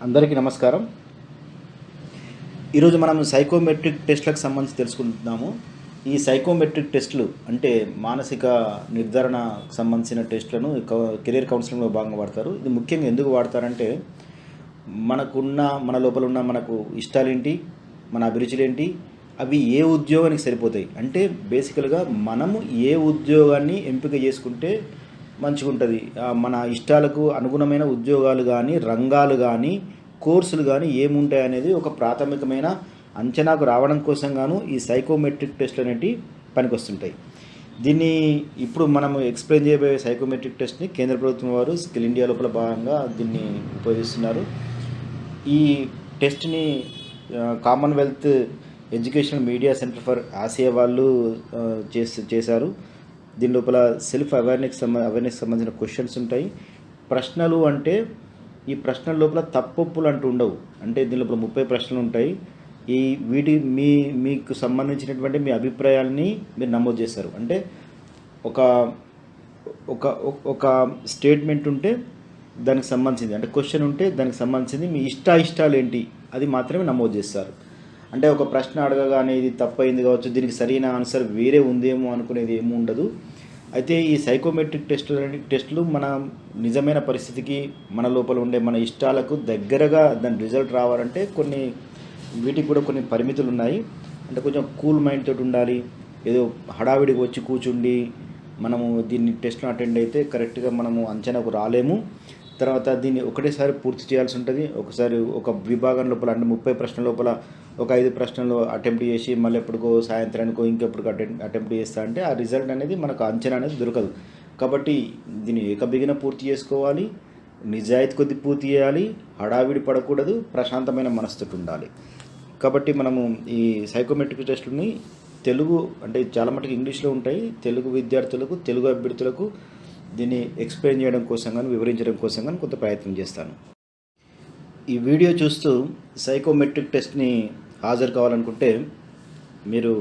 అందరికీ నమస్కారం. ఈరోజు మనం సైకోమెట్రిక్ టెస్ట్‌లకు సంబంధించి తెలుసుకుంటున్నాము. ఈ సైకోమెట్రిక్ టెస్ట్‌లు అంటే మానసిక నిర్ధారణకు సంబంధించిన టెస్ట్‌లను కెరీర్ కౌన్సిలింగ్‌లో భాగంగా వాడతారు. ఇది ముఖ్యంగా ఎందుకు వాడతారంటే మన లోపల ఉన్న మనకు ఇష్టాలేంటి, మన అభిరుచులేంటి, అవి ఏ ఉద్యోగానికి సరిపోతాయి. అంటే బేసికల్‌గా మనము ఏ ఉద్యోగాన్ని ఎంపిక చేసుకుంటే మంచిగుంటది. మన ఇష్టాలకు అనుగుణమైన ఉద్యోగాలు గానీ, రంగాలు గానీ, కోర్సులు గానీ ఏముంటాయనేది ఒక ప్రాథమికమైన అంచనాకు రావడం కోసం గాను ఈ సైకోమెట్రిక్ టెస్ట్‌లనేటివి పనికొస్తుంటాయి. దీన్ని ఇప్పుడు మనము ఎక్స్‌ప్లెయిన్ చేయబోయే సైకోమెట్రిక్ టెస్ట్‌ని కేంద్ర ప్రభుత్వం వారు స్కిల్ ఇండియా లోపల భాగంగా దీన్ని ఉపయోగిస్తున్నారు. ఈ టెస్ట్‌ని Commonwealth Educational Media Centre for Asia వాళ్ళు చేశారు. దీని లోపల సెల్ఫ్ అవేర్నెస్ సంబంధించిన క్వశ్చన్స్ ఉంటాయి. ప్రశ్నలు అంటే ఈ ప్రశ్నల లోపల తప్పొప్పులు అంటూ ఉండవు. అంటే దీని లోపల 30 ప్రశ్నలు ఉంటాయి. మీకు సంబంధించినటువంటి మీ అభిప్రాయాల్ని మీరు నమోదు చేస్తారు. అంటే ఒక ఒక ఒక స్టేట్మెంట్ ఉంటే దానికి సంబంధించింది, అంటే క్వశ్చన్ ఉంటే దానికి సంబంధించింది మీ ఇష్టాలు ఏంటి అది మాత్రమే నమోదు చేస్తారు. అంటే ఒక ప్రశ్న అడగగానే ఇది తప్పైంది కావచ్చు, దీనికి సరైన ఆన్సర్ వేరే ఉందేమో అనుకునేది ఏమీ ఉండదు. అయితే ఈ సైకోమెట్రిక్ టెస్టులు మన నిజమైన పరిస్థితికి, మన లోపల ఉండే మన ఇష్టాలకు దగ్గరగా దాని రిజల్ట్ రావాలంటే వీటికి కూడా కొన్ని పరిమితులు ఉన్నాయి. అంటే కొంచెం కూల్ మైండ్ తోటి ఉండాలి. ఏదో హడావిడికి వచ్చి కూర్చుండి మనము దీన్ని టెస్ట్ను అటెండ్ అయితే కరెక్ట్గా మనము అంచనాకు రాలేము. తర్వాత దీన్ని ఒకటేసారి పూర్తి చేయాల్సి ఉంటుంది. ఒకసారి ఒక విభాగం లోపల అంటే 30 ప్రశ్నల లోపల ఒక 5 ప్రశ్నలు అటెంప్ట్ చేసి మళ్ళీ ఎప్పటికో సాయంత్రానికో ఇంకెప్పటికో అటెంప్ట్ చేస్తా అంటే ఆ రిజల్ట్ అనేది మనకు అంచనా అనేది దొరకదు. కాబట్టి దీన్ని ఏకబిగిన పూర్తి చేసుకోవాలి, నిజాయితీ కొద్ది పూర్తి చేయాలి, హడావిడి పడకూడదు, ప్రశాంతమైన మనస్తోటి ఉండాలి. కాబట్టి మనము ఈ సైకోమెట్రిక్ టెస్టులని తెలుగు అంటే చాలా మటుకు ఇంగ్లీష్లో ఉంటాయి. తెలుగు విద్యార్థులకు, తెలుగు అభ్యర్థులకు దీన్ని ఎక్స్ప్లెయిన్ చేయడం కోసం కానీ, వివరించడం కోసం కానీ కొంత ప్రయత్నం చేస్తాను. ఈ వీడియో చూస్తూ సైకోమెట్రిక్ టెస్ట్ని హాజరు కావాలనుకుంటే మీరు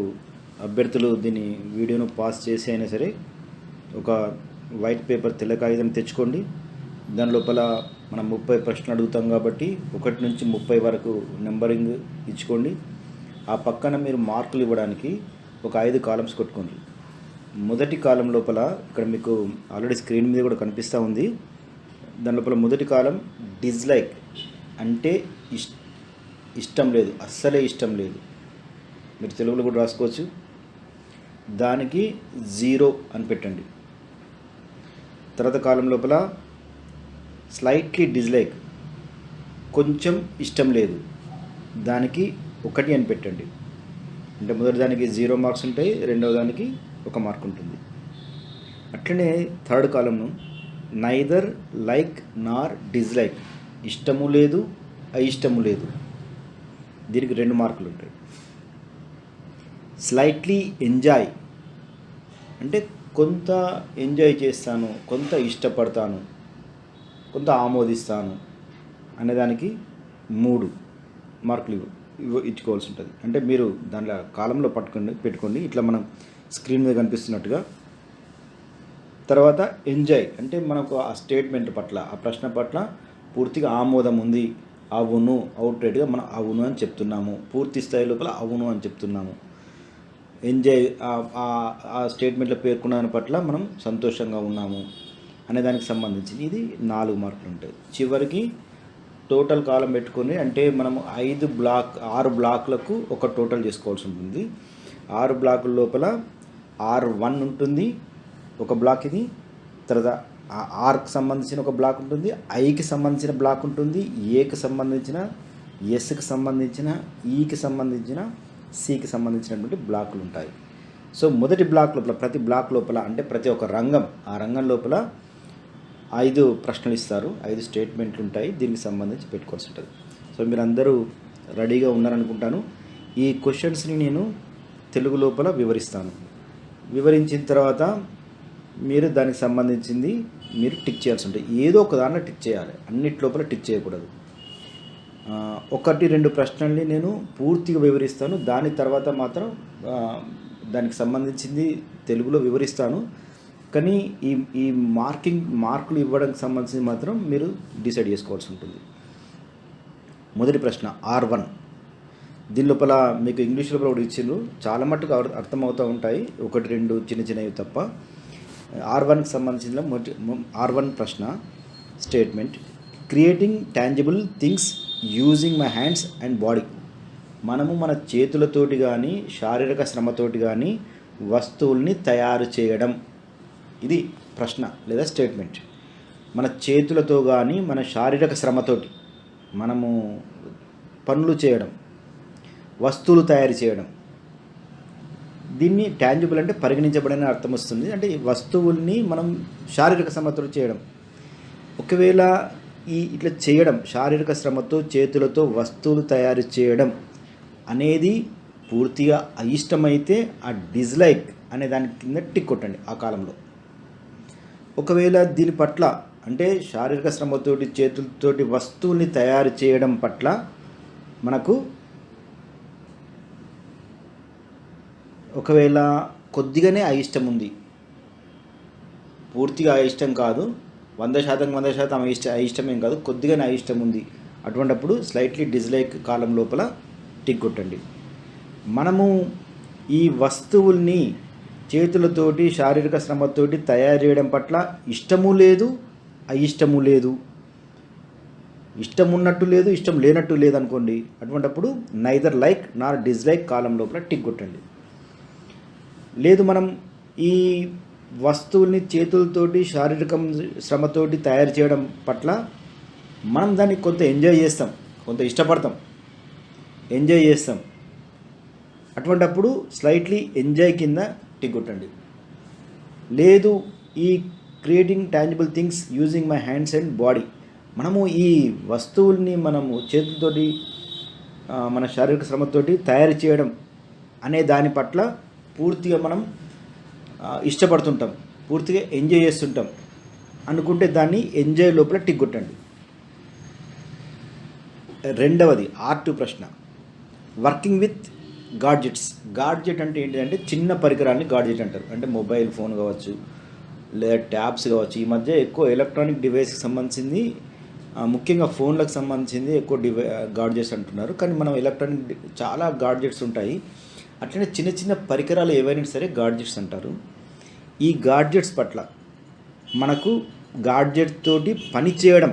అభ్యర్థులు దీన్ని వీడియోను పాస్ చేసి అయినా సరే ఒక వైట్ పేపర్ తెల్ల కాగితం తెచ్చుకోండి. దాని లోపల మనం 30 ప్రశ్నలు అడుగుతాం కాబట్టి 1 నుంచి 30 వరకు నెంబరింగ్ ఇచ్చుకోండి. ఆ పక్కన మీరు మార్కులు ఇవ్వడానికి ఒక 5 కాలమ్స్ కొట్టుకోండి. మొదటి కాలం లోపల ఇక్కడ మీకు ఆల్రెడీ స్క్రీన్ మీద కూడా కనిపిస్తూ ఉంది. దాని లోపల మొదటి కాలం డిస్లైక్ అంటే ఇష్టం లేదు, అస్సలే ఇష్టం లేదు. మీరు తెలుగులో కూడా రాసుకోవచ్చు. దానికి 0 అని పెట్టండి. తర్వాత కాలం లోపల స్లైట్లీ డిస్లైక్, కొంచెం ఇష్టం లేదు, దానికి 1 అని పెట్టండి. అంటే మొదటి దానికి 0 మార్క్స్ ఉంటాయి, రెండవ దానికి 1 మార్క్ ఉంటుంది. అట్లనే థర్డ్ కాలంను నైదర్ లైక్ నార్ డిస్లైక్, ఇష్టము లేదు, అయిష్టము లేదు, దీనికి 2 మార్కులు ఉంటాయి. స్లైట్లీ ఎంజాయ్ అంటే కొంత ఎంజాయ్ చేస్తాను, కొంత ఇష్టపడతాను, కొంత ఆమోదిస్తాను అనేదానికి 3 మార్కులు ఇచ్చుకోవాల్సి ఉంటుంది. అంటే మీరు దాంట్లో కాలంలో పెట్టుకోండి ఇట్లా మనం స్క్రీన్ మీద కనిపిస్తున్నట్టుగా. తర్వాత ఎంజాయ్ అంటే మనకు ఆ స్టేట్మెంట్ పట్ల, ఆ ప్రశ్న పట్ల పూర్తిగా ఆమోదం ఉంది, అవును, అవుట్రైట్గా మనం అవును అని చెప్తున్నాము, పూర్తి స్థాయి లోపల అవును అని చెప్తున్నాము. ఎంజాయ్ ఆ స్టేట్మెంట్లో పేర్కొన్న దాని పట్ల మనం సంతోషంగా ఉన్నాము అనే దానికి సంబంధించి ఇది 4 మార్కులు ఉంటాయి. చివరికి టోటల్ కాలం పెట్టుకొని అంటే మనము 6 బ్లాక్లకు ఒక టోటల్ చేసుకోవాల్సి ఉంటుంది. 6 బ్లాకుల లోపల R1 ఉంటుంది ఒక బ్లాక్, ఇది తర్వాత ఆర్కి సంబంధించిన ఒక బ్లాక్ ఉంటుంది, ఐకి సంబంధించిన బ్లాక్ ఉంటుంది, ఏకి సంబంధించిన, ఎస్కి సంబంధించిన, ఈకి సంబంధించిన, సికి సంబంధించినటువంటి బ్లాకులు ఉంటాయి. సో మొదటి బ్లాక్ లోపల ప్రతి బ్లాక్ లోపల అంటే ప్రతి ఒక్క రంగం, ఆ రంగం లోపల 5 ప్రశ్నలు ఇస్తారు, 5 స్టేట్మెంట్లు ఉంటాయి, దీనికి సంబంధించి పెట్టుకోవాల్సి ఉంటుంది. సో మీరు అందరూ రెడీగా ఉన్నారనుకుంటాను. ఈ క్వశ్చన్స్ని నేను తెలుగు లోపల వివరిస్తాను. వివరించిన తర్వాత మీరు దానికి సంబంధించింది మీరు టిక్ చేయాల్సి ఉంటుంది. ఏదో ఒక దాంట్లో టిక్ చేయాలి, అన్నిటి లోపల టిక్ చేయకూడదు. 1-2 ప్రశ్నల్ని నేను పూర్తిగా వివరిస్తాను, దాని తర్వాత మాత్రం దానికి సంబంధించింది తెలుగులో వివరిస్తాను. కానీ ఈ మార్కులు ఇవ్వడానికి సంబంధించి మాత్రం మీరు డిసైడ్ చేసుకోవాల్సి ఉంటుంది. మొదటి ప్రశ్న R1. దీని లోపల మీకు ఇంగ్లీష్ లోపల ఒకటి ఇచ్చిండ్రు, చాలా మట్టుకు అర్థమవుతూ ఉంటాయి, ఒకటి రెండు చిన్నవి తప్ప. R1కి సంబంధించిన R1 ప్రశ్న statement, creating tangible things using my hands and body. మనము మన చేతులతోటి కానీ శారీరక శ్రమతోటి కానీ వస్తువుల్ని తయారు చేయడం, ఇది ప్రశ్న లేదా స్టేట్మెంట్. మన చేతులతో కానీ మన శారీరక శ్రమతోటి మనము పనులు చేయడం, వస్తువులు తయారు చేయడం, దీన్ని టాంజిబుల్ అంటే పరిగణించబడని అర్థం వస్తుంది. అంటే ఈ వస్తువుల్ని మనం శారీరక శ్రమతో చేయడం. ఒకవేళ ఇట్లా చేయడం, శారీరక శ్రమతో చేతులతో వస్తువులు తయారు చేయడం అనేది పూర్తిగా అయిష్టమైతే ఆ డిస్లైక్ అనే దాని కింద టిక్ కొట్టండి ఆ కాలంలో. ఒకవేళ దీని పట్ల అంటే శారీరక శ్రమతోటి చేతులతోటి వస్తువుల్ని తయారు చేయడం పట్ల మనకు ఒకవేళ కొద్దిగానే అయిష్టం ఉంది, పూర్తిగా అయిష్టం కాదు, 100% అయిష్టమేం కాదు, కొద్దిగానే అయిష్టం ఉంది, అటువంటప్పుడు స్లైట్లీ డిస్లైక్ కాలం లోపల టిక్ కొట్టండి. మనము ఈ వస్తువుల్ని చేతులతోటి శారీరక శ్రమతోటి తయారు చేయడం పట్ల ఇష్టము లేదు, అయిష్టము లేదు, ఇష్టం ఉన్నట్టు లేదు, ఇష్టం లేనట్టు లేదు అనుకోండి, అటువంటప్పుడు నైదర్ లైక్ నార్ డిస్లైక్ కాలం లోపల టిక్ కొట్టండి. లేదు మనం ఈ వస్తువుల్ని చేతులతోటి శారీరక శ్రమతోటి తయారు చేయడం పట్ల మనం దాన్ని కొంత ఎంజాయ్ చేస్తాం, కొంత ఇష్టపడతాం, ఎంజాయ్ చేస్తాం, అటువంటప్పుడు స్లైట్లీ ఎంజాయ్ కింద టిక్ కొట్టండి. లేదు ఈ creating tangible things using my hands and body, మనము ఈ వస్తువుల్ని మనము చేతులతోటి మన శారీరక శ్రమతోటి తయారు చేయడం అనే దాని పట్ల పూర్తిగా మనం ఇష్టపడుతుంటాం, పూర్తిగా ఎంజాయ్ చేస్తుంటాం అనుకుంటే దాన్ని ఎంజాయ్ లోపల టిక్ కొట్టండి. రెండవది R2 ప్రశ్న, వర్కింగ్ విత్ గాడ్జెట్స్. గాడ్జెట్ అంటే ఏంటంటే చిన్న పరికరాన్ని గాడ్జెట్ అంటారు. అంటే మొబైల్ ఫోన్ కావచ్చు లేదా ట్యాబ్స్ కావచ్చు. ఈ మధ్య ఎక్కువ ఎలక్ట్రానిక్ డివైస్కి సంబంధించింది, ముఖ్యంగా ఫోన్లకు సంబంధించింది ఎక్కువ గాడ్జెట్స్ అంటున్నారు. కానీ మనం ఎలక్ట్రానిక్ చాలా గాడ్జెట్స్ ఉంటాయి. అట్లనే చిన్న చిన్న పరికరాలు ఏవైనా సరే గాడ్జెట్స్ అంటారు. ఈ గాడ్జెట్స్ పట్ల మనకు గాడ్జెట్ తోటి పని చేయడం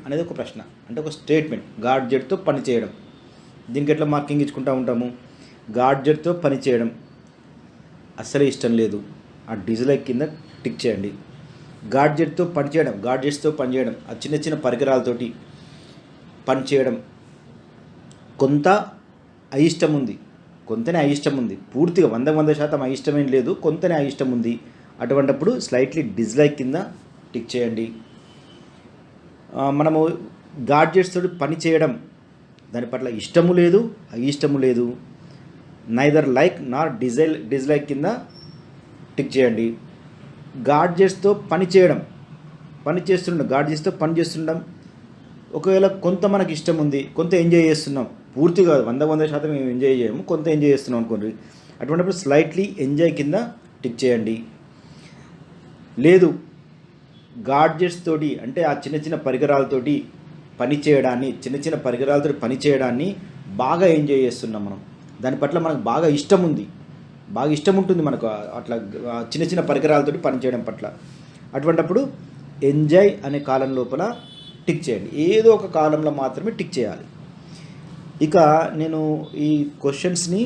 అనేది ఒక ప్రశ్న, అంటే ఒక స్టేట్మెంట్. గాడ్జెట్తో పని చేయడం, దీనికి ఎట్లా మార్కింగ్ ఇచ్చుకుంటూ ఉంటాము. గాడ్జెట్తో పని చేయడం అస్సలే ఇష్టం లేదు, ఆ డిస్లైక్ కింద టిక్ చేయండి. గాడ్జెట్స్తో పనిచేయడం, ఆ చిన్న చిన్న పరికరాలతోటి పని చేయడం కొంత అయిష్టం ఉంది, కొంతనే అయిష్టం ఉంది, పూర్తిగా 100% అయిష్టమేం లేదు, కొంతనే అయిష్టం ఉంది, అటువంటప్పుడు స్లైట్లీ డిస్లైక్ కింద టిక్ చేయండి. మనము గాడ్జెట్స్ తోటి పని చేయడం దాని పట్ల ఇష్టము లేదు, అయిష్టము లేదు, నైదర్ లైక్ నార్ డిస్లైక్ కింద టిక్ చేయండి. గాడ్జెట్స్తో గాడ్జెట్స్తో పని చేస్తుండడం ఒకవేళ కొంత మనకి ఇష్టం ఉంది, కొంత ఎంజాయ్ చేస్తున్నాం, పూర్తిగా 100% మేము ఎంజాయ్ చేయము, కొంత ఎంజాయ్ చేస్తున్నాం అనుకోండి, అటువంటిప్పుడు స్లైట్లీ ఎంజాయ్ కింద టిక్ చేయండి. లేదు గాడ్జెట్స్ తోటి అంటే ఆ చిన్న చిన్న పరికరాలతోటి పని చేయడాన్ని బాగా ఎంజాయ్ చేస్తున్నాం మనం, దాని పట్ల మనకు బాగా ఇష్టం ఉంటుంది మనకు అట్లా చిన్న చిన్న పరికరాలతోటి పనిచేయడం పట్ల, అటువంటప్పుడు ఎంజాయ్ అనే కాలం లోపల టిక్ చేయండి. ఏదో ఒక కాలంలో మాత్రమే టిక్ చేయాలి. ఇక నేను ఈ క్వశ్చన్స్ని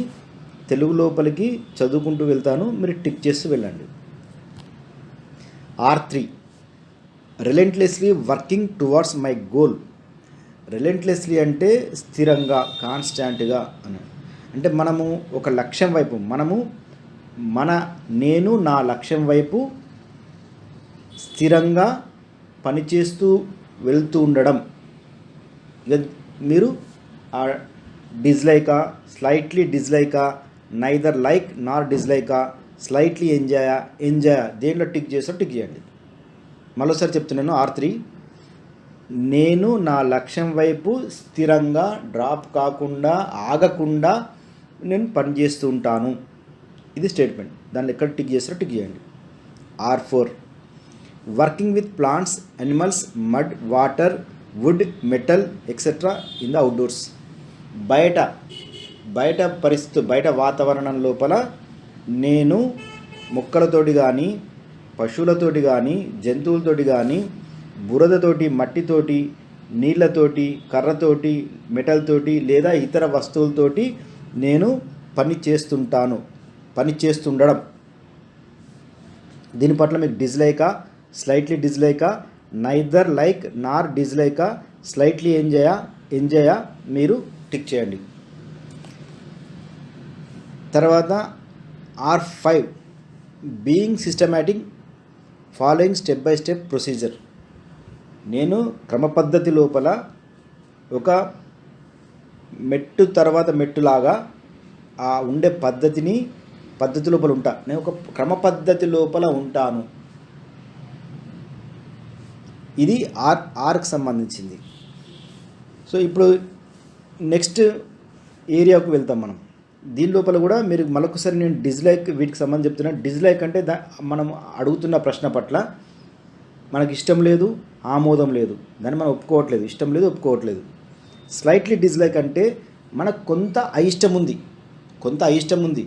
తెలుగు లోపలికి చదువుకుంటూ వెళ్తాను, మీరు టిక్ చేస్తూ వెళ్ళండి. R3, relentlessly working towards my goal. Relentlessly అంటే స్థిరంగా, కాన్స్టాంట్గా అని. అంటే మనము ఒక లక్ష్యం వైపు నేను నా లక్ష్యం వైపు స్థిరంగా పనిచేస్తూ వెళ్తూ ఉండడం. ఇక మీరు డిస్లైకా, స్లైట్లీ డిస్లైకా, నైదర్ లైక్ నార్ డిస్లైకా, స్లైట్లీ ఎంజాయ్ దేంట్లో టిక్ చేస్తారో టిక్ చేయండి. మరోసారి చెప్తున్నాను. R3, నేను నా లక్ష్యం వైపు స్థిరంగా, డ్రాప్ కాకుండా, ఆగకుండా నేను పనిచేస్తూ ఉంటాను, ఇది స్టేట్మెంట్. దాన్ని ఎక్కడ టిక్ చేస్తారో టిక్ చేయండి. R4, working with plants, animals, mud, water, wood, metal etcetera in the outdoors. బయట బయట పరిస్థితి, బయట వాతావరణం లోపల నేను మొక్కలతోటి కానీ, పశువులతోటి కానీ, జంతువులతోటి కానీ, బురదతోటి, మట్టితోటి, నీళ్ళతోటి, కర్రతోటి, మెటల్ తోటి లేదా ఇతర వస్తువులతోటి నేను పని చేస్తుండడం. దీని పట్ల మీకు డిస్లైకా, స్లైట్లీ డిస్లైకా, నైదర్ లైక్ నార్ డిస్లైకా, స్లైట్లీ ఎంజాయా మీరు టిక్ చేయండి. తర్వాత R5 being systematic, following step by step procedure. నేను క్రమ పద్ధతి లోపల ఒక మెట్టు తర్వాత మెట్టులాగా ఆ ఉండే పద్ధతి లోపల ఉంటా. నేను ఒక క్రమ పద్ధతి లోపల ఉంటాను. ఇది ఆర్కి సంబంధించింది. సో ఇప్పుడు నెక్స్ట్ ఏరియాకు వెళ్తాం మనం. దీని లోపల కూడా మీరు మరొకసారి నేను డిస్లైక్ వీటికి సంబంధించి చెప్తున్నాను. డిస్లైక్ అంటే మనం అడుగుతున్న ప్రశ్న పట్ల మనకి ఇష్టం లేదు, ఆమోదం లేదు, దాన్ని మనం ఒప్పుకోవట్లేదు, ఇష్టం లేదు, ఒప్పుకోవట్లేదు. స్లైట్లీ డిస్లైక్ అంటే మనకు కొంత అయిష్టం ఉంది,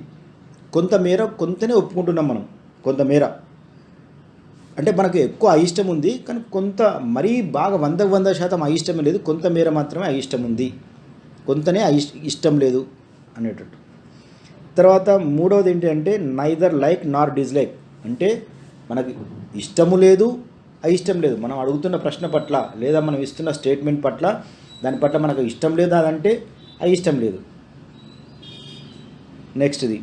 కొంతనే ఒప్పుకుంటున్నాం మనం. కొంతమేర అంటే మనకు ఎక్కువ అయిష్టం ఉంది, కానీ కొంత మరీ బాగా 100% అయిష్టమే లేదు, కొంతమేర మాత్రమే అయిష్టం ఉంది, కొంతనే ఇష్టం లేదు అనేటట్టు. తర్వాత మూడవది ఏంటి అంటే నైదర్ లైక్ నార్ డిస్లైక్. అంటే మనకి ఇష్టము లేదు, అయిష్టం లేదు. మనం అడుగుతున్న ప్రశ్న పట్ల లేదా మనం ఇస్తున్న స్టేట్మెంట్ పట్ల దాని పట్ల మనకు ఇష్టం లేదు, అదంటే అయిష్టం లేదు. నెక్స్ట్ది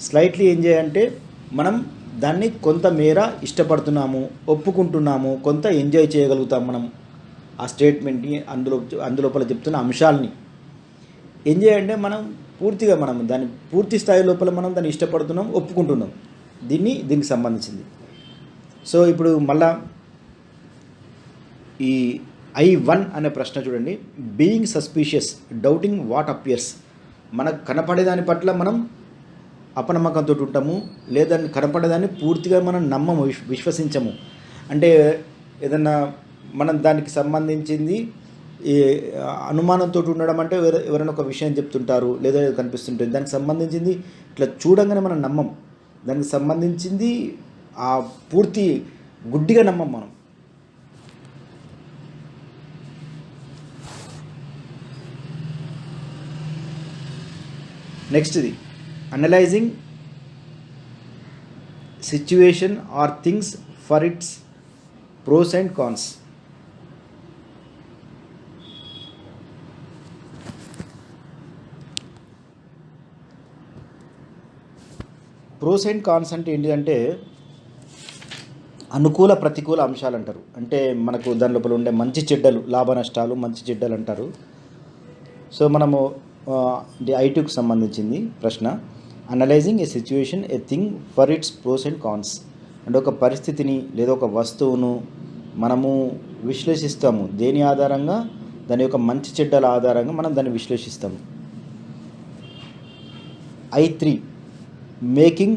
స్లైట్లీ ఎంజాయ్ అంటే మనం దాన్ని కొంతమేర ఇష్టపడుతున్నాము, ఒప్పుకుంటున్నాము, కొంత ఎంజాయ్ చేయగలుగుతాం మనం ఆ స్టేట్మెంట్ని, అందులోపల చెప్తున్న అంశాలని. ఎంజాయ్ అంటే మనం పూర్తిగా దాన్ని పూర్తి స్థాయి లోపల మనం దాన్ని ఇష్టపడుతున్నాం, ఒప్పుకుంటున్నాం. దీనికి సంబంధించింది. సో ఇప్పుడు మళ్ళా ఈ I1 అనే ప్రశ్న చూడండి. Being suspicious, doubting what appears. మనకు కనపడేదాని పట్ల మనం అపనమ్మకంతో ఉంటాము, లేదా కనపడేదాన్ని పూర్తిగా మనం నమ్మము, విశ్వసించము. అంటే ఏదన్నా మనం దానికి సంబంధించింది ఈ అనుమానంతో ఉండడం అంటే ఎవరైనా ఒక విషయం చెప్తుంటారు లేదా కనిపిస్తుంటుంది, దానికి సంబంధించింది ఇట్లా చూడంగానే మనం నమ్మం, దానికి సంబంధించింది ఆ పూర్తి గుడ్డిగా నమ్మం మనం. నెక్స్ట్ది analysing situation or things for its pros and cons. Pros and cons అంటే ఏంటిదంటే అనుకూల ప్రతికూల అంశాలు అంటారు. అంటే మనకు దాని లోపల ఉండే మంచి చెడ్డలు, లాభ నష్టాలు, మంచి చెడ్డలు అంటారు. సో మనము I2కి సంబంధించింది ప్రశ్న. Analysing a situation, a thing for its pros and cons. అంటే ఒక పరిస్థితిని లేదా ఒక వస్తువును మనము విశ్లేషిస్తాము. దేని ఆధారంగా? దాని యొక్క మంచి చెడ్డల ఆధారంగా మనం దాన్ని విశ్లేషిస్తాము. I3 making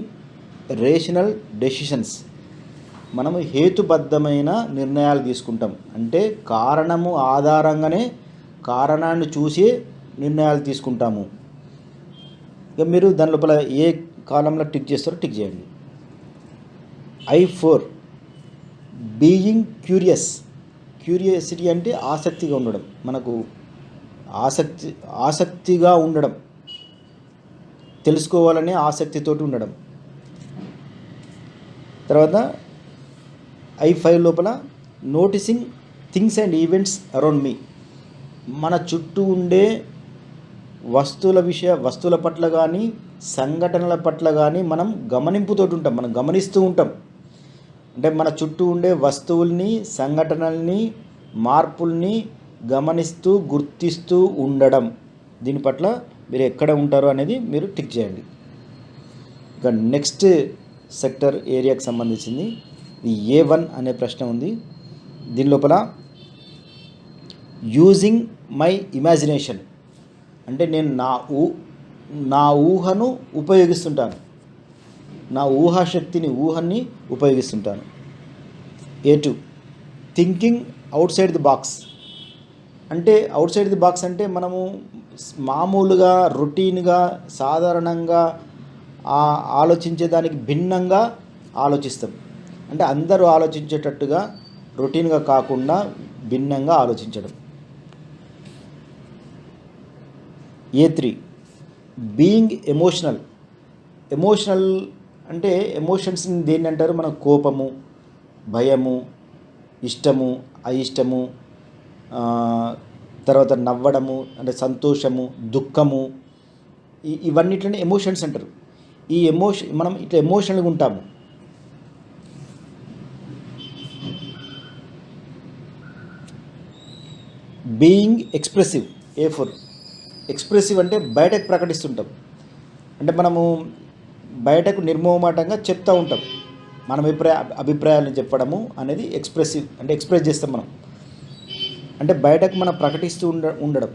rational decisions. మనము హేతుబద్ధమైన నిర్ణయాలు తీసుకుంటాం. అంటే కారణము ఆధారంగానే, కారణాన్ని చూసి నిర్ణయాలు తీసుకుంటాము. ఇక మీరు దాని లోపల ఏ కాలంలో టిక్ చేస్తారో టిక్ చేయండి. I4 బీయింగ్ క్యూరియాసిటీ అంటే ఆసక్తిగా ఉండడం. మనకు ఆసక్తిగా ఉండడం, తెలుసుకోవాలనే ఆసక్తితోటి ఉండడం. తర్వాత I5 లోపల noticing things and events around me. మన చుట్టూ ఉండే వస్తువుల పట్ల కానీ, సంఘటనల పట్ల కానీ మనం గమనింపుతోటి ఉంటాం, మనం గమనిస్తూ ఉంటాం. అంటే మన చుట్టూ ఉండే వస్తువుల్ని, సంఘటనల్ని, మార్పుల్ని గమనిస్తూ, గుర్తిస్తూ ఉండడం. దీని పట్ల మీరు ఎక్కడ ఉంటారో అనేది మీరు టిక్ చేయండి. ఇక నెక్స్ట్ సెక్టర్ ఏరియాకి సంబంధించింది A1 అనే ప్రశ్న ఉంది. దీని లోపల యూజింగ్ మై ఇమాజినేషన్ అంటే నేను నా ఊహను ఉపయోగిస్తుంటాను, నా ఊహాన్ని ఉపయోగిస్తుంటాను. A2 thinking out side the box. అంటే అవుట్ సైడ్ ది బాక్స్ అంటే మనము మామూలుగా రొటీన్గా సాధారణంగా ఆలోచించే దానికి భిన్నంగా ఆలోచిస్తాం. అంటే అందరూ ఆలోచించేటట్టుగా రొటీన్గా కాకుండా భిన్నంగా ఆలోచించడం. A3 బీయింగ్ ఎమోషనల్ అంటే ఎమోషన్స్ని దేన్ని అంటారు? మనం కోపము, భయము, ఇష్టము, అయిష్టము, తర్వాత నవ్వడము అంటే సంతోషము, దుఃఖము, ఇవన్నిటిని ఎమోషన్స్ అంటారు. ఈ మనం ఇట్లా ఎమోషనల్గా ఉంటాము. బీయింగ్ ఎక్స్ప్రెసివ్ A4 ఎక్స్ప్రెసివ్ అంటే బయటకు ప్రకటిస్తుంటాం. అంటే మనము బయటకు నిర్మోహమాటంగా చెప్తూ ఉంటాం. మన అభిప్రాయాలను చెప్పడము అనేది ఎక్స్ప్రెసివ్ అంటే ఎక్స్ప్రెస్ చేస్తాం మనం. అంటే బయటకు మనం ప్రకటిస్తూ ఉండడం.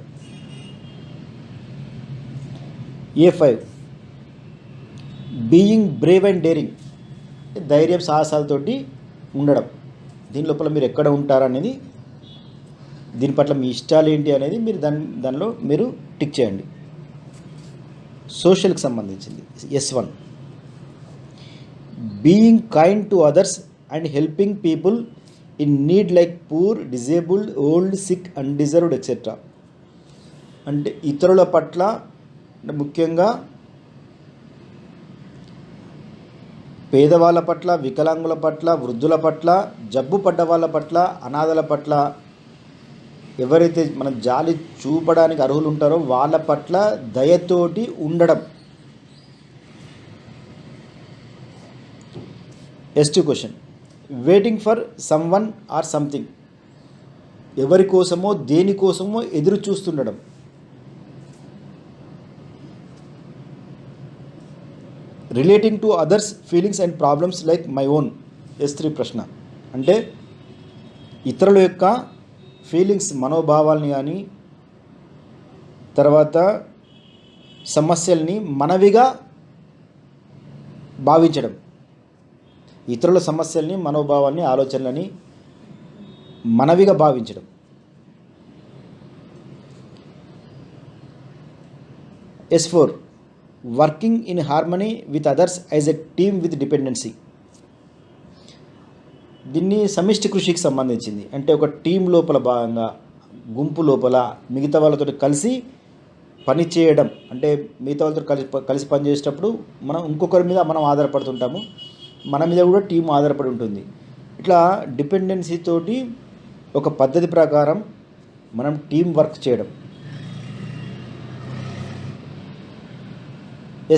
A5 being Brave and daring ధైర్యం సాహసాలతోటి ఉండడం. దీని లోపల మీరు ఎక్కడ ఉంటారనేది, దీని పట్ల మీ ఇష్టాలు ఏంటి అనేది మీరు దానిలో మీరు టిక్ చేయండి. సోషల్కి సంబంధించింది S1 being kind to others and helping people in need like poor, disabled, old, sick, undeserved etcetera. అంటే ఇతరుల పట్ల అంటే ముఖ్యంగా పేదవాళ్ళ పట్ల, వికలాంగుల పట్ల, వృద్ధుల పట్ల, జబ్బు పడ్డ వాళ్ళ పట్ల, అనాథల పట్ల, ఎవరైతే మనం జాలి చూపడానికి అర్హులు ఉంటారో వాళ్ళ పట్ల దయతోటి ఉండడం. S2 question waiting for someone or something ఎవరి కోసమో దేనికోసమో ఎదురు చూస్తుండడం. Relating to others feelings and problems like my own. S3 ప్రశ్న అంటే ఇతరుల యొక్క ఫీలింగ్స్ మనోభావాల్ని కానీ తర్వాత సమస్యల్ని మనవిగా భావించడం. ఇతరుల సమస్యల్ని, మనోభావాల్ని, ఆలోచనలని మనవిగా భావించడం. S4 working in harmony with others as a team with dependency. దీన్ని సమిష్టి కృషికి సంబంధించింది. అంటే ఒక టీం లోపల భాగంగా, గుంపు లోపల మిగతా వాళ్ళతో కలిసి పని చేయడం. అంటే మిగతా వాళ్ళతో కలిసి పని చేసేటప్పుడు మనం ఇంకొకరి మీద మనం ఆధారపడుతుంటాము, మన మీద కూడా టీం ఆధారపడి ఉంటుంది. ఇట్లా డిపెండెన్సీ తోటి ఒక పద్ధతి ప్రకారం మనం టీం వర్క్ చేయడం.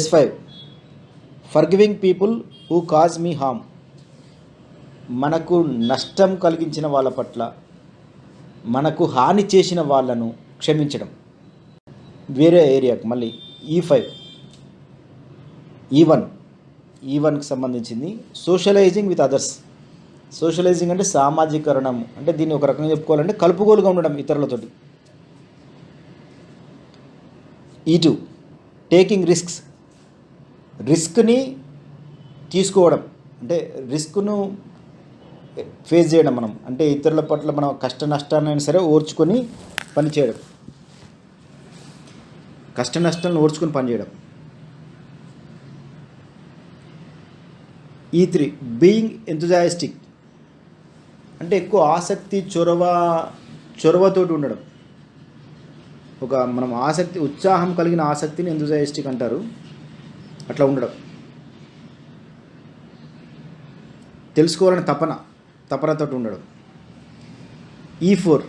S5 forgiving people who cause me harm. మనకు నష్టం కలిగించిన వాళ్ళ పట్ల, మనకు హాని చేసిన వాళ్ళను క్షమించడం. వేరే ఏరియాకు మళ్ళీ E1కి సంబంధించింది సోషలైజింగ్ విత్ అదర్స్. సోషలైజింగ్ అంటే సామాజీకరణం. అంటే దీన్ని ఒక రకంగా చెప్పుకోవాలంటే కలుపుగోలుగా ఉండడం ఇతరులతోటి. E2 టేకింగ్ రిస్క్ని తీసుకోవడం. అంటే రిస్క్ను ఫేస్ చేయడం మనం. అంటే ఇతరుల పట్ల మనం కష్ట నష్టాన్ని సరే ఓర్చుకొని పనిచేయడం. కష్ట నష్టాలను ఓర్చుకొని పనిచేయడం. E3 being enthusiastic. అంటే ఎక్కువ ఆసక్తి, చొరవతోటి ఉండడం. ఒక మనం ఆసక్తి, ఉత్సాహం కలిగిన ఆసక్తిని ఎంథూజియాస్టిక్ అంటారు. అట్లా ఉండడం. తెలుసుకోవాలని తపనతో ఉండడం. E4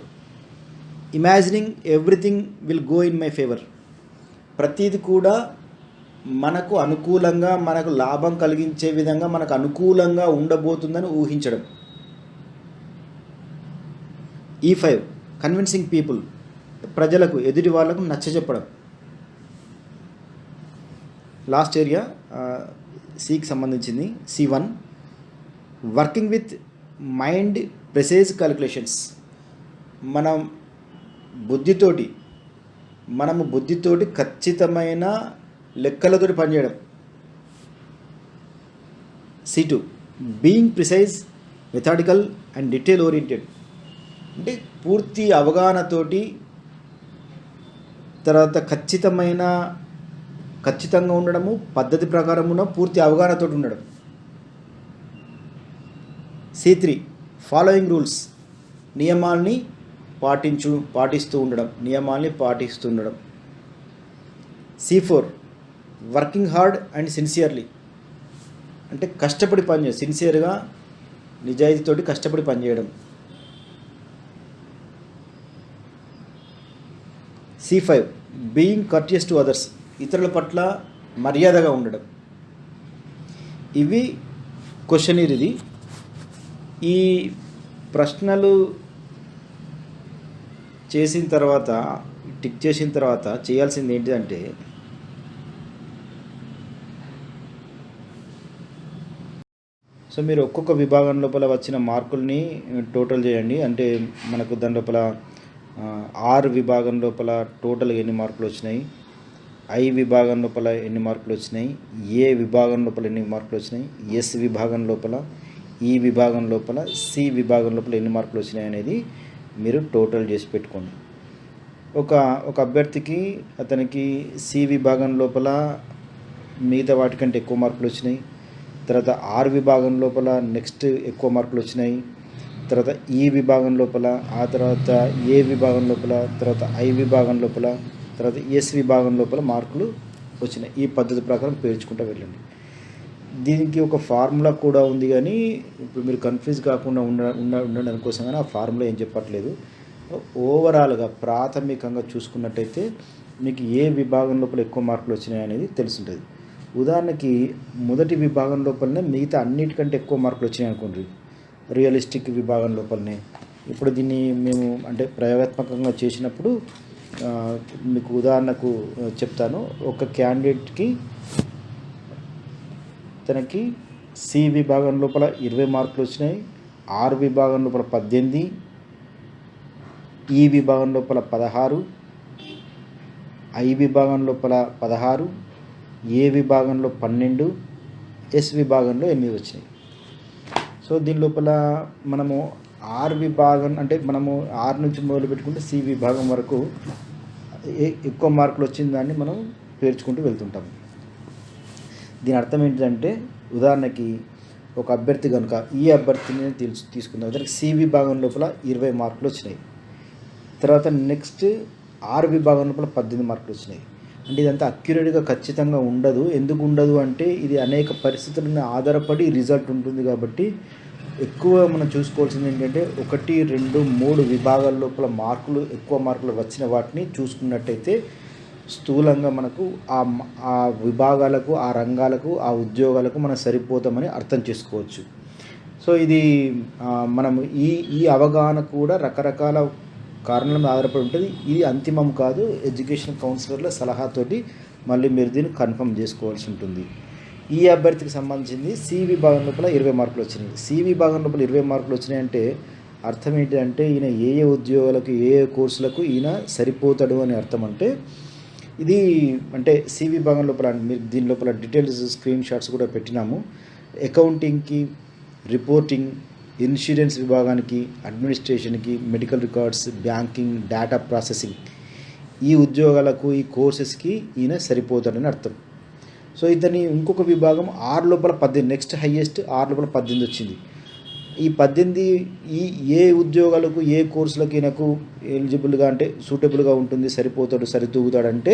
imagining everything will go in my favour. ప్రతిది కూడా మనకు అనుకూలంగా, మనకు లాభం కలిగించే విధంగా, మనకు అనుకూలంగా ఉండబోతుందని ఊహించడం. E5 convincing people. ప్రజలకు, ఎదుటి వాళ్ళకు నచ్చజెప్పడం. లాస్ట్ ఏరియా సికి సంబంధించింది C1 working with mind ప్రెసైజ్ calculations. మనము బుద్ధితోటి ఖచ్చితమైన లెక్కలతోటి పనిచేయడం. C2 being precise, methodical and detail oriented. అంటే పూర్తి అవగాహనతోటి, తర్వాత ఖచ్చితంగా ఉండడము, పద్ధతి ప్రకారం ఉండడం, పూర్తి అవగాహనతో ఉండడం. C3 ఫాలోయింగ్ రూల్స్, నియమాల్ని పాటిస్తూ ఉండడం. C4 working hard and sincerely, అంటే కష్టపడి పనిచేయడం, సిన్సియర్గా నిజాయితీతోటి కష్టపడి పనిచేయడం. C5 being courteous to others, ఇతరుల పట్ల మర్యాదగా ఉండడం. ఇవి క్వశ్చనీర్. ఇది ఈ ప్రశ్నలు చేసిన తర్వాత, టిక్ చేసిన తర్వాత చేయాల్సింది ఏంటిదంటే, సో మీరు ఒక్కొక్క విభాగం లోపల వచ్చిన మార్కుల్ని టోటల్ చేయండి. అంటే మనకు దాని లోపల R విభాగం లోపల టోటల్గా ఎన్ని మార్కులు వచ్చినాయి, I విభాగం లోపల ఎన్ని మార్కులు వచ్చినాయి, A విభాగం లోపల ఎన్ని మార్కులు వచ్చినాయి, S విభాగం లోపల, E విభాగం లోపల, C విభాగం లోపల ఎన్ని మార్కులు వచ్చినాయి అనేది మీరు టోటల్ చేసి పెట్టుకోండి. ఒక అభ్యర్థికి, అతనికి C విభాగం లోపల మిగతా వాటికంటే ఎక్కువ మార్కులు వచ్చినాయి, తర్వాత R విభాగం లోపల నెక్స్ట్ ఎక్కువ మార్కులు వచ్చినాయి, తర్వాత E విభాగం లోపల, ఆ తర్వాత A విభాగం లోపల, తర్వాత I విభాగం లోపల, తర్వాత S విభాగం లోపల మార్కులు వచ్చినాయి. ఈ పద్ధతి ప్రకారం పేర్చుకుంటూ వెళ్ళండి. దీనికి ఒక ఫార్ములా కూడా ఉంది, కానీ ఇప్పుడు మీరు కన్ఫ్యూజ్ కాకుండా ఉండడం కోసం కానీ ఆ ఫార్ములా ఏం చెప్పట్లేదు. ఓవరాల్గా ప్రాథమికంగా చూసుకున్నట్టయితే మీకు ఏ విభాగం లోపల ఎక్కువ మార్కులు వచ్చినాయి అనేది తెలుసుంటుంది. ఉదాహరణకి మొదటి విభాగం లోపలనే మిగతా అన్నిటికంటే ఎక్కువ మార్కులు వచ్చినాయి అనుకోండి, రియలిస్టిక్ విభాగం లోపలనే. ఇప్పుడు దీన్ని మేము అంటే ప్రయోగాత్మకంగా చేసినప్పుడు మీకు ఉదాహరణకు చెప్తాను. ఒక క్యాండిడేట్కి, తనకి C విభాగం లోపల 20 మార్కులు వచ్చినాయి, R విభాగం లోపల 18, E విభాగం లోపల 16, I విభాగం లోపల 16, A విభాగంలో 12, S విభాగంలో 8 వచ్చినాయి. సో దీని లోపల మనము R విభాగం, అంటే మనము R నుంచి మొదలు పెట్టుకుంటే C విభాగం వరకు ఎక్కువ మార్కులు వచ్చిన దాన్ని మనం పేర్చుకుంటూ వెళ్తుంటాం. దీని అర్థం ఏంటంటే, ఉదాహరణకి ఒక అభ్యర్థి కనుక ఈ అభ్యర్థిని తీసుకుందాం. అతనికి C విభాగం లోపల 20 మార్కులు వచ్చినాయి, తర్వాత నెక్స్ట్ R విభాగం లోపల 18 మార్కులు వచ్చినాయి. అంటే ఇదంతా అక్యురేట్గా ఖచ్చితంగా ఉండదు. ఎందుకు ఉండదు అంటే, ఇది అనేక పరిస్థితుల మీద ఆధారపడి రిజల్ట్ ఉంటుంది. కాబట్టి ఎక్కువ మనం చూసుకోవాల్సింది ఏంటంటే, 1, 2, 3 విభాగాల లోపల ఎక్కువ మార్కులు వచ్చిన వాటిని చూసుకున్నట్టయితే స్థూలంగా మనకు ఆ విభాగాలకు, ఆ రంగాలకు, ఆ ఉద్యోగాలకు మనం సరిపోతామని అర్థం చేసుకోవచ్చు. సో ఇది మనం ఈ అవగాహన కూడా రకరకాల కారణాల మీద ఆధారపడి ఉంటుంది. ఇది అంతిమం కాదు. ఎడ్యుకేషన్ కౌన్సిలర్ల సలహాతోటి మళ్ళీ మీరు దీన్ని కన్ఫర్మ్ చేసుకోవాల్సి ఉంటుంది. ఈ అభ్యర్థికి సంబంధించింది C విభాగం లోపల 20 మార్కులు వచ్చినాయి. C విభాగం లోపల 20 మార్కులు వచ్చినాయంటే అర్థం ఏంటంటే, ఈయన ఏ ఉద్యోగాలకు, ఏ కోర్సులకు ఈయన సరిపోతాడు అని అర్థం. అంటే ఇది అంటే C విభాగం లోపల మీరు దీని లోపల డీటెయిల్స్ స్క్రీన్ షాట్స్ కూడా పెట్టినాము. అకౌంటింగ్కి, రిపోర్టింగ్, ఇన్సూరెన్స్ విభాగానికి, అడ్మినిస్ట్రేషన్కి, medical records, banking, data processing, ఈ ఉద్యోగాలకు, ఈ కోర్సెస్కి ఈయన సరిపోతాడని అర్థం. సో ఇతని ఇంకొక విభాగం R లోపల 18, నెక్స్ట్ హైయెస్ట్ R లోపల 18 వచ్చింది. ఈ 18 ఏ ఉద్యోగాలకు, ఏ కోర్సులకు ఈయనకు ఎలిజిబుల్గా, అంటే సూటబుల్గా ఉంటుంది, సరితూగుతాడంటే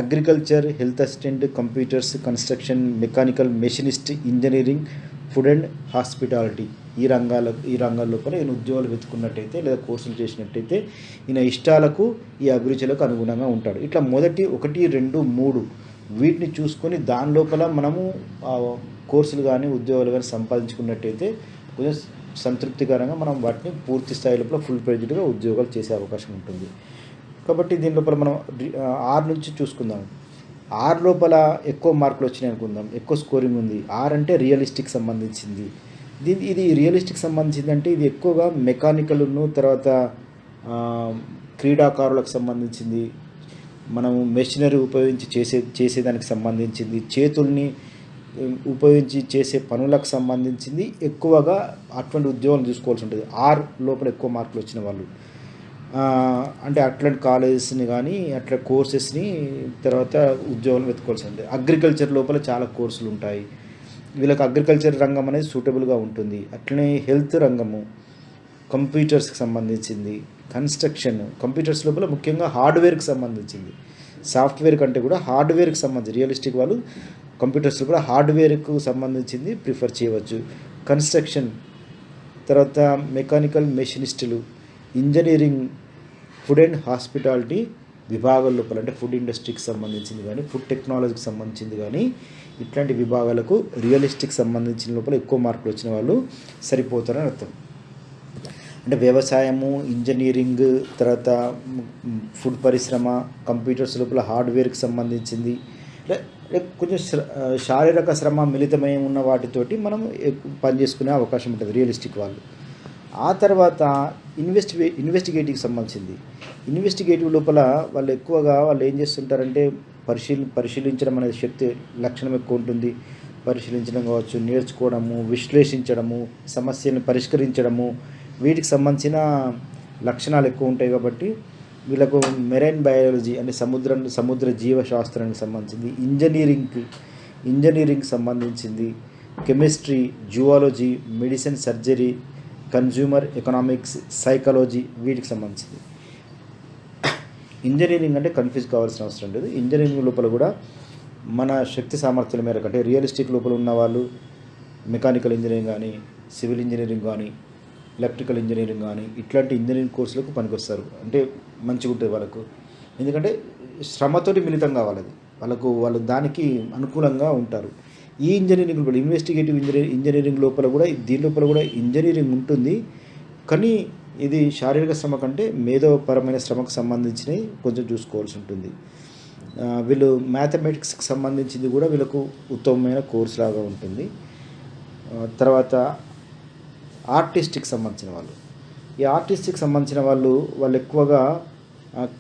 agriculture, health assistant, computers, construction, mechanical, machinist, engineering, food and hospitality, ఈ రంగాల లోపల ఈయన ఉద్యోగాలు వెతుకున్నట్టయితే లేదా కోర్సులు చేసినట్టయితే ఈయన ఇష్టాలకు, ఈ అభిరుచులకు అనుగుణంగా ఉంటాడు. ఇట్లా మొదటి 1, 2, 3 వీటిని చూసుకొని దాని లోపల మనము కోర్సులు కానీ, ఉద్యోగాలు కానీ సంపాదించుకున్నట్టయితే కొంచెం సంతృప్తికరంగా మనం వాటిని పూర్తి స్థాయి లోపల ఫుల్ ప్రెజెడ్గా ఉద్యోగాలు చేసే అవకాశం ఉంటుంది. కాబట్టి దీని లోపల మనం R నుంచి చూసుకుందాం. R లోపల ఎక్కువ మార్కులు వచ్చినాయి అనుకుందాం, ఎక్కువ స్కోరింగ్ ఉంది. R అంటే రియలిస్టిక్ సంబంధించింది. ఇది రియలిస్టిక్ సంబంధించింది అంటే ఇది ఎక్కువగా మెకానికల్ను, తర్వాత క్రీడాకారులకు సంబంధించింది, మనము మెషినరీ ఉపయోగించి చేసేదానికి సంబంధించింది, చేతుల్ని ఉపయోగించి చేసే పనులకు సంబంధించింది ఎక్కువగా అటువంటి ఉద్యోగం చూసుకోవాల్సి ఉంటుంది. ఆర్ లోపల ఎక్కువ మార్కులు వచ్చిన వాళ్ళు అంటే అట్లాంటి కాలేజెస్ని కానీ అట్లా కోర్సెస్ని తర్వాత ఉద్యోగం వెతుకోవాల్సి ఉంటుంది. అగ్రికల్చర్ లోపల చాలా కోర్సులు ఉంటాయి. వీళ్ళకి అగ్రికల్చర్ రంగం అనేది సూటబుల్గా ఉంటుంది. అట్లనే హెల్త్ రంగము, కంప్యూటర్స్కి సంబంధించింది, కన్స్ట్రక్షన్, కంప్యూటర్స్ లోపల ముఖ్యంగా హార్డ్వేర్కి సంబంధించింది, సాఫ్ట్వేర్ కంటే కూడా హార్డ్వేర్కి సంబంధించి రియలిస్టిక్ వాళ్ళు కంప్యూటర్స్లో కూడా హార్డ్వేర్కు సంబంధించింది ప్రిఫర్ చేయవచ్చు. కన్స్ట్రక్షన్, తర్వాత మెకానికల్ మెషినిస్టులు, ఇంజనీరింగ్, ఫుడ్ అండ్ హాస్పిటాలిటీ విభాగాల లోపల అంటే ఫుడ్ ఇండస్ట్రీకి సంబంధించింది కానీ ఫుడ్ టెక్నాలజీకి సంబంధించింది కానీ ఇట్లాంటి విభాగాలకు రియలిస్టిక్ సంబంధించిన లోపల ఎక్కువ మార్కులు వచ్చిన వాళ్ళు సరిపోతారని అర్థం. అంటే వ్యవసాయము, ఇంజనీరింగ్, తర్వాత ఫుడ్ పరిశ్రమ, కంప్యూటర్స్ లోపల హార్డ్వేర్కి సంబంధించింది కొంచెం శారీరక శ్రమ మిళితమై ఉన్న వాటితోటి మనం పని చేసుకునే అవకాశం ఉంటుంది రియలిస్టిక్ వాళ్ళు. ఆ తర్వాత ఇన్వెస్టిగేటివ్కి సంబంధించింది. ఇన్వెస్టిగేటివ్ లోపల వాళ్ళు ఎక్కువగా వాళ్ళు ఏం చేస్తుంటారంటే పరిశీలించడం అనేది శక్తి లక్షణం ఎక్కువ ఉంటుంది. పరిశీలించడం కావచ్చు, నేర్చుకోవడము, విశ్లేషించడము, సమస్యలను పరిష్కరించడము, వీటికి సంబంధించిన లక్షణాలు ఎక్కువ ఉంటాయి. కాబట్టి వీళ్ళకు మెరైన్ బయాలజీ అంటే సముద్ర జీవశాస్త్రానికి సంబంధించింది, ఇంజనీరింగ్ సంబంధించింది, chemistry, zoology, medicine, surgery, consumer economics, psychology వీటికి సంబంధించింది. ఇంజనీరింగ్ అంటే కన్ఫ్యూజ్ కావాల్సిన అవసరం లేదు. ఇంజనీరింగ్ లోపల కూడా మన శక్తి సామర్థ్యాల మేరకు అంటే రియలిస్టిక్ లోపల ఉన్న వాళ్ళు మెకానికల్ ఇంజనీరింగ్ కానీ, సివిల్ ఇంజనీరింగ్ కానీ, ఎలక్ట్రికల్ ఇంజనీరింగ్ కానీ ఇట్లాంటి ఇంజనీరింగ్ కోర్సులకు పనికొస్తారు. అంటే మంచిగా ఉంటుంది వాళ్ళకు, ఎందుకంటే శ్రమతోటి మిళితం కావాలి అది వాళ్ళు దానికి అనుకూలంగా ఉంటారు. ఈ ఇంజనీరింగ్ కూడా ఇన్వెస్టిగేటివ్ ఇంజనీరింగ్ లోపల కూడా దీని లోపల కూడా ఇంజనీరింగ్ ఉంటుంది. కానీ ఇది శారీరక శ్రమ కంటే మేధోపరమైన శ్రమకు సంబంధించినవి కొంచెం చూసుకోవాల్సి ఉంటుంది. వీళ్ళు మ్యాథమెటిక్స్కి సంబంధించింది కూడా వీళ్ళకు ఉత్తమమైన కోర్స్ లాగా ఉంటుంది. తర్వాత ఆర్టిస్ట్కి సంబంధించిన వాళ్ళు, ఈ ఆర్టిస్ట్కి సంబంధించిన వాళ్ళు ఎక్కువగా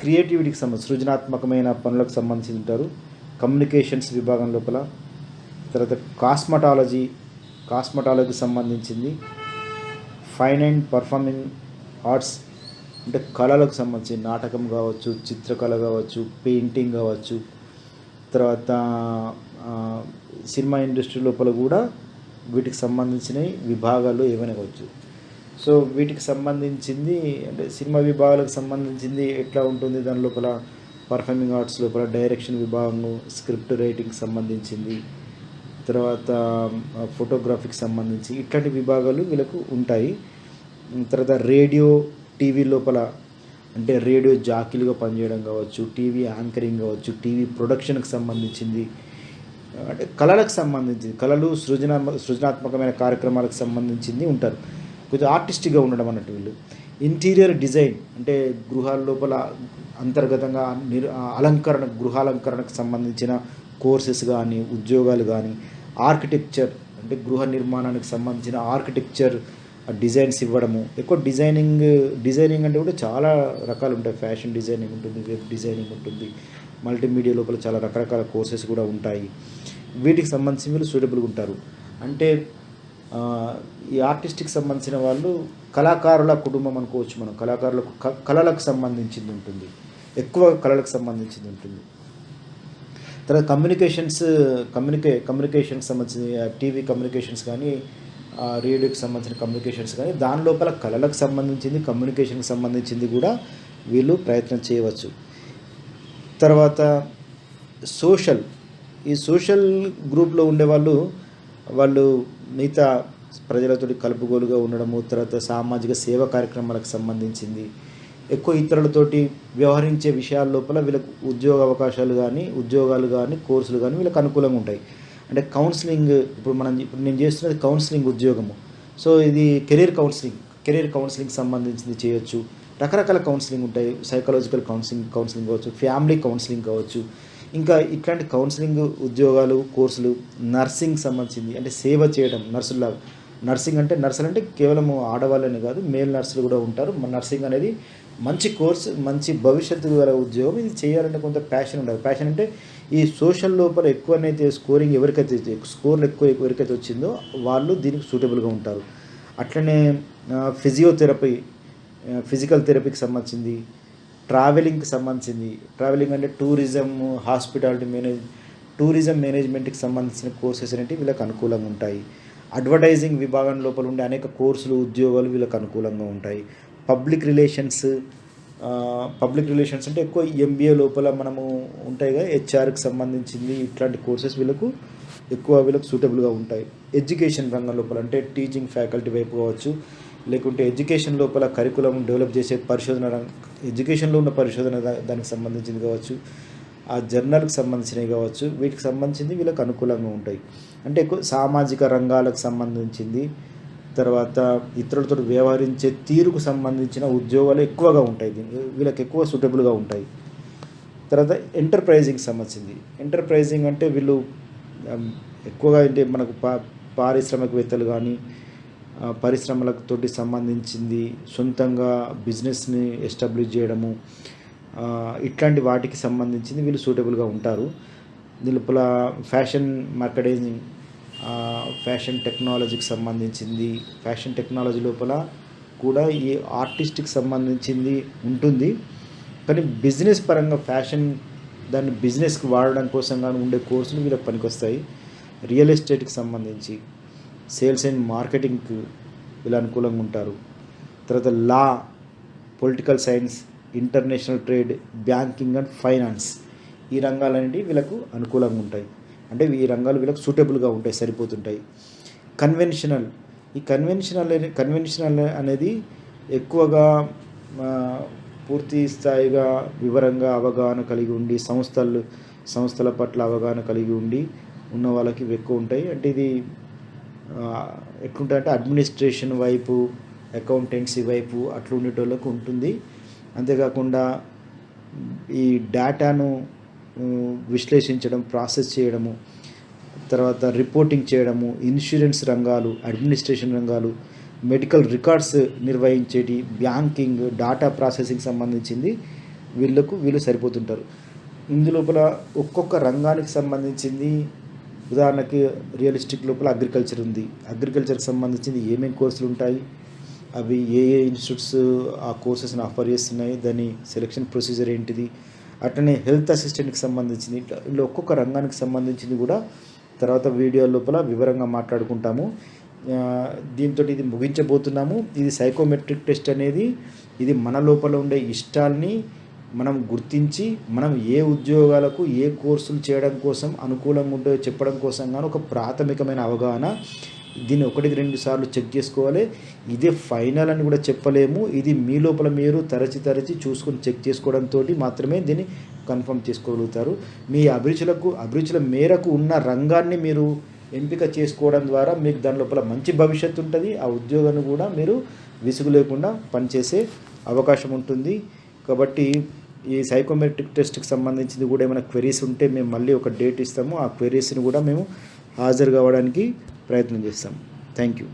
క్రియేటివిటీకి సంబంధించి సృజనాత్మకమైన పనులకు సంబంధించి ఉంటారు. కమ్యూనికేషన్స్ విభాగం లోపల, తర్వాత కాస్మెటాలజీకి సంబంధించింది, ఫైన్ అండ్ పర్ఫార్మింగ్ ఆర్ట్స్ అంటే కళలకు సంబంధించి నాటకం కావచ్చు, చిత్రకళ కావచ్చు, పెయింటింగ్ కావచ్చు, తర్వాత సినిమా ఇండస్ట్రీ లోపల కూడా వీటికి సంబంధించిన విభాగాలు ఏమైనా కావచ్చు. సో వీటికి సంబంధించింది అంటే సినిమా విభాగాలకు సంబంధించింది ఎట్లా ఉంటుంది, దాని లోపల పర్ఫార్మింగ్ ఆర్ట్స్ లోపల డైరెక్షన్ విభాగము, స్క్రిప్ట్ రైటింగ్కి సంబంధించింది, తర్వాత ఫోటోగ్రఫీకి సంబంధించి ఇట్లాంటి విభాగాలు వీళ్ళకు ఉంటాయి. తర్వాత రేడియో, టీవీ లోపల అంటే రేడియో జాకీలుగా పనిచేయడం కావచ్చు, టీవీ యాంకరింగ్ కావచ్చు, టీవీ ప్రొడక్షన్కి సంబంధించింది, అంటే కళలకు సంబంధించింది, కళలు సృజనాత్మకమైన కార్యక్రమాలకు సంబంధించింది ఉంటారు. కొంచెం ఆర్టిస్టిక్గా ఉండడం అన్నట్టు వీళ్ళు. ఇంటీరియర్ డిజైన్ అంటే గృహాల లోపల అంతర్గతంగా గృహాలంకరణకు సంబంధించిన కోర్సెస్ కానీ, ఉద్యోగాలు కానీ, ఆర్కిటెక్చర్ అంటే గృహ నిర్మాణానికి సంబంధించిన ఆర్కిటెక్చర్ డిజైన్స్ ఇవ్వడము. ఎక్కువ డిజైనింగ్ అంటే కూడా చాలా రకాలు ఉంటాయి. ఫ్యాషన్ డిజైనింగ్ ఉంటుంది, వెబ్ డిజైనింగ్ ఉంటుంది, మల్టీమీడియా లోపల చాలా రకరకాల కోర్సెస్ కూడా ఉంటాయి. వీటికి సంబంధించి వీళ్ళు సూటబుల్గా ఉంటారు. అంటే ఈ ఆర్టిస్ట్కి సంబంధించిన వాళ్ళు కళాకారుల కుటుంబం అనుకోవచ్చు మనం. కళలకు సంబంధించింది ఉంటుంది, ఎక్కువ కళలకు సంబంధించింది ఉంటుంది. తర్వాత కమ్యూనికేషన్కి సంబంధించిన టీవీ కమ్యూనికేషన్స్ కానీ, రేడియోకి సంబంధించిన కమ్యూనికేషన్స్ కానీ, దాని లోపల కళలకు సంబంధించింది, కమ్యూనికేషన్కి సంబంధించింది కూడా వీళ్ళు ప్రయత్నం చేయవచ్చు. తర్వాత ఈ సోషల్ గ్రూప్లో ఉండేవాళ్ళు మిగతా ప్రజలతో కలుపుగోలుగా ఉండడము, తర్వాత సామాజిక సేవా కార్యక్రమాలకు సంబంధించింది, ఎక్కువ ఇతరులతోటి వ్యవహరించే విషయాల లోపల వీళ్ళకు ఉద్యోగాలు కానీ కోర్సులు కానీ వీళ్ళకి అనుకూలంగా ఉంటాయి. అంటే కౌన్సిలింగ్, ఇప్పుడు నేను చేస్తున్నది కౌన్సిలింగ్ ఉద్యోగము. సో ఇది కెరీర్ కౌన్సిలింగ్ సంబంధించింది చేయొచ్చు. రకరకాల కౌన్సిలింగ్ ఉంటాయి. సైకలాజికల్ కౌన్సిలింగ్ కావచ్చు, ఫ్యామిలీ కౌన్సిలింగ్ కావచ్చు. ఇంకా ఇట్లాంటి కౌన్సిలింగ్ ఉద్యోగాలు, కోర్సులు, నర్సింగ్ సంబంధించింది అంటే సేవ చేయడం, నర్సులు అంటే కేవలం ఆడవాళ్ళని కాదు, మేల్ నర్సులు కూడా ఉంటారు. నర్సింగ్ అనేది మంచి కోర్స్, మంచి భవిష్యత్తు గల ఉద్యోగం. ఇది చేయాలంటే కొంత ప్యాషన్ ఉండాలి. ప్యాషన్ అంటే ఈ సోషల్ లోపల ఎక్కువనైతే స్కోరింగ్ స్కోర్లు ఎవరికైతే వచ్చిందో వాళ్ళు దీనికి సూటబుల్గా ఉంటారు. అట్లనే ఫిజియోథెరపీ, ఫిజికల్ థెరపీకి సంబంధించింది, ట్రావెలింగ్కి సంబంధించింది. ట్రావెలింగ్ అంటే టూరిజం మేనేజ్మెంట్కి సంబంధించిన కోర్సెస్ అనేవి వీళ్ళకి అనుకూలంగా ఉంటాయి. అడ్వర్టైజింగ్ విభాగం లోపల ఉండే అనేక కోర్సులు, ఉద్యోగాలు వీళ్ళకి అనుకూలంగా ఉంటాయి. పబ్లిక్ రిలేషన్స్ అంటే ఎక్కువ ఎంబీఏ లోపల మనము ఉంటాయి కదా, హెచ్ఆర్కి సంబంధించింది. ఇట్లాంటి కోర్సెస్ వీళ్ళకు సూటబుల్గా ఉంటాయి. ఎడ్యుకేషన్ రంగం లోపల అంటే టీచింగ్ ఫ్యాకల్టీ వైపు కావచ్చు, లేకుంటే ఎడ్యుకేషన్ లోపల కరికులం డెవలప్ చేసే ఎడ్యుకేషన్లో ఉన్న పరిశోధన దానికి సంబంధించింది కావచ్చు, ఆ జర్నల్కి సంబంధించినవి కావచ్చు, వీటికి సంబంధించింది వీళ్ళకి అనుకూలంగా ఉంటాయి. అంటే ఎక్కువ సామాజిక రంగాలకు సంబంధించింది, తర్వాత ఇతరులతో వ్యవహరించే తీరుకు సంబంధించిన ఉద్యోగాలు ఎక్కువగా ఉంటాయి. వీళ్ళకి ఎక్కువ సూటబుల్గా ఉంటాయి. తర్వాత ఎంటర్ప్రైజింగ్ సంబంధించింది. ఎంటర్ప్రైజింగ్ అంటే వీళ్ళు ఎక్కువగా అంటే మనకు పారిశ్రామికవేత్తలు కానీ పరిశ్రమలతోటి సంబంధించింది, సొంతంగా బిజినెస్ని ఎస్టాబ్లిష్ చేయడము, ఇట్లాంటి వాటికి సంబంధించింది వీళ్ళు సూటబుల్గా ఉంటారు. దీనిలోపల ఫ్యాషన్ మార్కెటింగ్, ఫ్యాషన్ టెక్నాలజీకి సంబంధించింది. ఫ్యాషన్ టెక్నాలజీ లోపల కూడా ఈ ఆర్టిస్ట్కి సంబంధించింది ఉంటుంది. కానీ బిజినెస్ పరంగా దాన్ని బిజినెస్కి వాడడం కోసం కానీ ఉండే కోర్సులు వీళ్ళకి పనికొస్తాయి. రియల్ ఎస్టేట్కి సంబంధించి, సేల్స్ అండ్ మార్కెటింగ్కి వీళ్ళు అనుకూలంగా ఉంటారు. తర్వాత law, political science, international trade, banking and finance, ఈ రంగాలనేవి వీళ్ళకు అనుకూలంగా ఉంటాయి. అంటే ఈ రంగాలు వీళ్ళకి సూటబుల్గా ఉంటాయి, సరిపోతుంటాయి. కన్వెన్షనల్ అనేది ఎక్కువగా పూర్తి స్థాయిగా వివరంగా అవగాహన కలిగి ఉండి, సంస్థల పట్ల అవగాహన కలిగి ఉండి ఉన్న వాళ్ళకి ఎక్కువ ఉంటాయి. అంటే ఇది ఎట్లుంటాయంటే అడ్మినిస్ట్రేషన్ వైపు, అకౌంటెన్సీ వైపు అట్లా ఉండేటోళ్ళకు ఉంటుంది. అంతేకాకుండా ఈ డేటాను విశ్లేషించడం, ప్రాసెస్ చేయడము, తర్వాత రిపోర్టింగ్ చేయడము, ఇన్సూరెన్స్ రంగాలు, అడ్మినిస్ట్రేషన్ రంగాలు, మెడికల్ రికార్డ్స్ నిర్వహించేటి, బ్యాంకింగ్, డేటా ప్రాసెసింగ్ సంబంధించింది వీళ్ళు సరిపోతుంటారు. ఇందులోపల ఒక్కొక్క రంగానికి సంబంధించింది, ఉదాహరణకి రియలిస్టిక్ లోపల అగ్రికల్చర్ ఉంది. అగ్రికల్చర్కి సంబంధించింది ఏమేమి కోర్సులు ఉంటాయి, అవి ఏ ఇన్స్టిట్యూట్స్ ఆ కోర్సెస్ని ఆఫర్ చేస్తున్నాయి, దాని సెలెక్షన్ ప్రొసీజర్ ఏంటిది, అట్లనే హెల్త్ అసిస్టెంట్కి సంబంధించింది, ఇట్లా ఒక్కొక్క రంగానికి సంబంధించింది కూడా తర్వాత వీడియో లోపల వివరంగా మాట్లాడుకుంటాము. దీంతో ఇది ముగించబోతున్నాము. ఇది సైకోమెట్రిక్ టెస్ట్ అనేది ఇది మన లోపల ఉండే ఇష్టాల్ని మనం గుర్తించి మనం ఏ ఉద్యోగాలకు ఏ కోర్సులు చేయడం కోసం అనుకూలంగా ఉంటే చెప్పడం కోసం కానీ ఒక ప్రాథమికమైన అవగాహన. దీన్ని 1-2 సార్లు చెక్ చేసుకోవాలి. ఇదే ఫైనల్ అని కూడా చెప్పలేము. ఇది మీ లోపల మీరు తరచి చూసుకొని చెక్ చేసుకోవడంతో మాత్రమే దీన్ని కన్ఫర్మ్ చేసుకోగలుగుతారు. మీ అభిరుచుల మేరకు ఉన్న రంగాన్ని మీరు ఎంపిక చేసుకోవడం ద్వారా మీకు దాని లోపల మంచి భవిష్యత్తు ఉంటుంది. ఆ ఉద్యోగాన్ని కూడా మీరు విసుగు లేకుండా పనిచేసే అవకాశం ఉంటుంది. కాబట్టి ఈ సైకోమెట్రిక్ టెస్ట్కి సంబంధించింది కూడా ఏమైనా క్వెరీస్ ఉంటే మేము మళ్ళీ ఒక డేట్ ఇస్తాము. ఆ క్వెరీస్ని కూడా మేము హాజరు కావడానికి ప్రయత్నం చేస్తాం. Thank you.